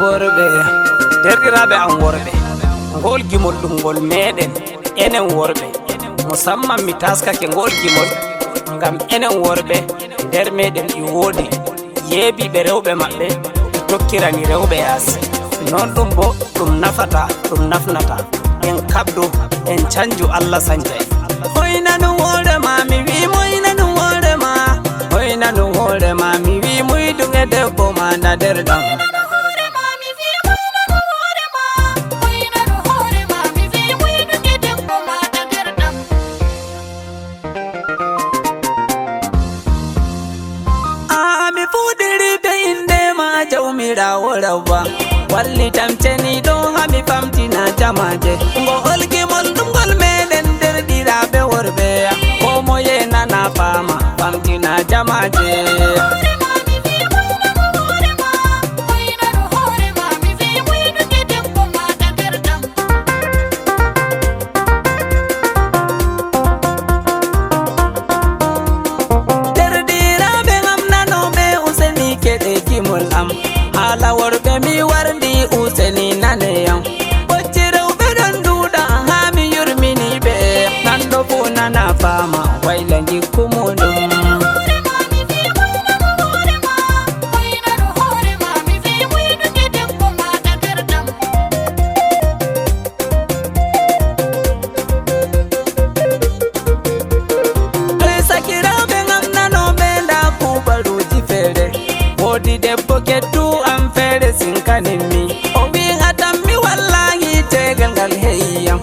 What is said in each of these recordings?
Worbe derɗiraɓe am worɓe, ngol gimol ɗum ngol meɗen enen worɓe, musamman mi taskake ngol gimol ngam enen worɓe nder meɗen ɗi woodi yeebiɓe rewɓe maɓɓe ɓe tokkirani rewɓe yaasi. Non ɗum bo ɗum nafata ɗum nafnata en kabdu en canju Allah sancay. Hoynanu hoore ma mi wi moynanu hoore ma, hoynanu hoore ma mi wi muyduge debbo ma na nder ɗam. Jawmirawo rabba walli tamteni ɗo hami famtina jamaje ngo holgimol ɗum ngol meɗen derɗiraɓe worɓe, ko moye nana fama famtina jamaje. Hala worɓe mi wardi useni naneyam, bocci rewɓe ɗon duuɗa ha mi yurmini ɓe, nanɗo fu nana fama wayla jikkumudum. Sakiraɓe ngam nanoɓe nda kubaruji feere, woodi debbo keddu am feere sinkanimmi, o wi hatanmi wallahi tegal ngal heyyam,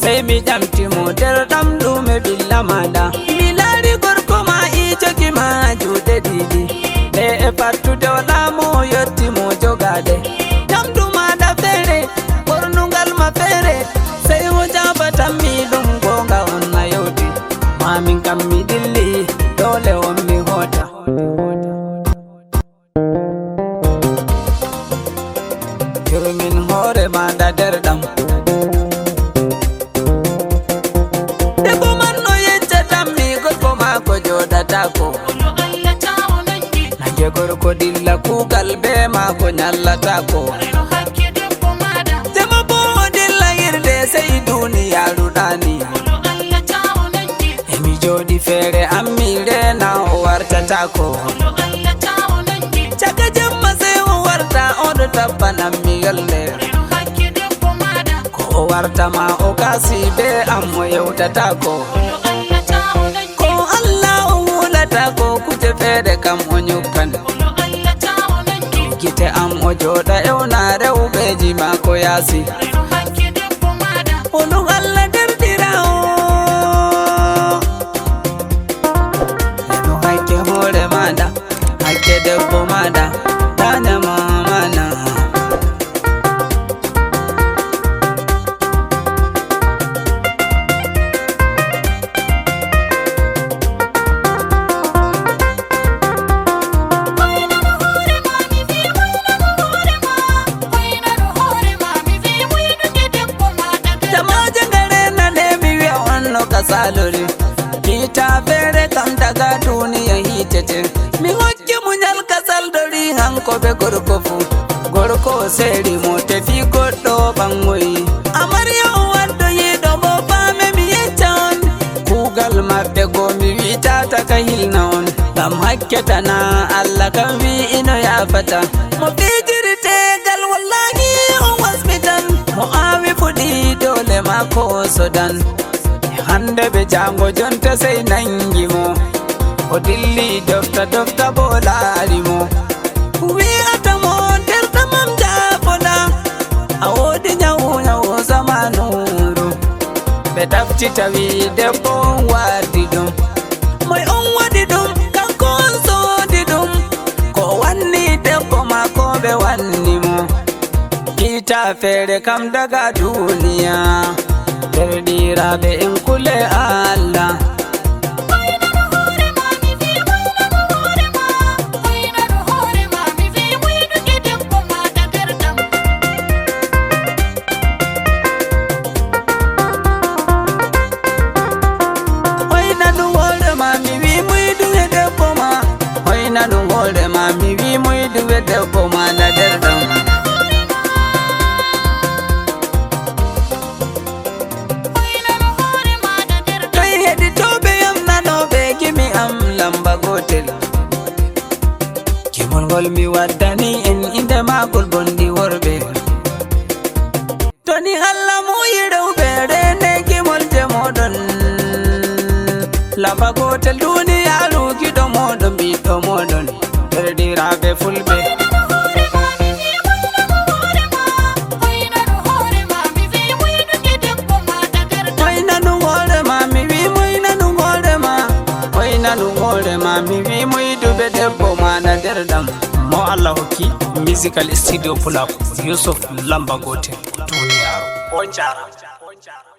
sey mi ƴamtimo nder ɗam ɗume billa maɗa, mi laari gorko ma i jogi ma juuɗe ɗiɗi, nde e fattude o laamo yettimo jogaɗe, ƴamdu maɗa feere ɓornugal ma feere, sey o jabatanmi ɗum gonga on na yewti, mamin kam mi dilli dole on mi hoota. Yurmin hoore maɗa nder ɗam, debbo man no yeccatanmi gorko maako joɗatako, nage gorko dilla kuugal be maako ñallatako, jemo bo o dilla yirde sey duniyaru ɗani, emi joɗi feere ammi rena o wartatako, caka jemma sey o warta oɗo tabbanammi yolle, ko o wartama o kasi be am o yewtatako, ko Allah o wulatako kuje feere kam o nyukkan, gite am o joɗa ewna rewɓeji mako yaasi, ono Allah derɗira o eno hakke hoore maɗa, hakke debbo maɗa tanama mana. Jamaje ngare nane mi wiya onno kasalori, hita feere kam daga duniya hitete, mi hokki muñal kasal dori hanko be gorko fu, gorko seeri mo tefi goɗɗo ɓangoyi, amarya o waddoyiɗo bo faame mi yecca on, kuugal maɓɓe go mi witata ka hilna on, ngam hakketana Allah kam wi ino yafata, mo fijiri tegal wallahi o wasmitan, mo awi fuɗi dole mako o sodan, hande be jango jonta sey nangimo, o dilli dofta dofta bo laarimo, wi'atamo nder ɗamam jafoɗa, a woodi nyawu nyawu zamanuru, ɓe tafti tawi debbo on wardi ɗum, moy on waɗi ɗum kanko on soodi ɗum, ko wanni debbo mako ɓe wannimo, ita feere kam daga duniya, derɗiraɓe en kule Allah. Hoynanu hoore ma mi wi muyduge debbo ma, hoynanu hoore ma mi wi duwe debbo mana nder ɗam. Toy heɗitoɓe yam nanoɓe gimi am lamba gotel. Gimol ngol mi waddani en inde magol bondi worɓe. Toni Allah muyi rewɓe rene gimol je moɗon. Lamba gotel duniyaru giɗo moɗon ɓiɗɗo moɗon derɗiraɓe fulɓe. Moynanu hoorema mi wi moynanu hoorema, moynanu hoorema mi wi moyduɓe debbo mana nder ɗam. Mo Allah hokki musical studio pulako Yusuf lamba gotel duniyaru. On jarama.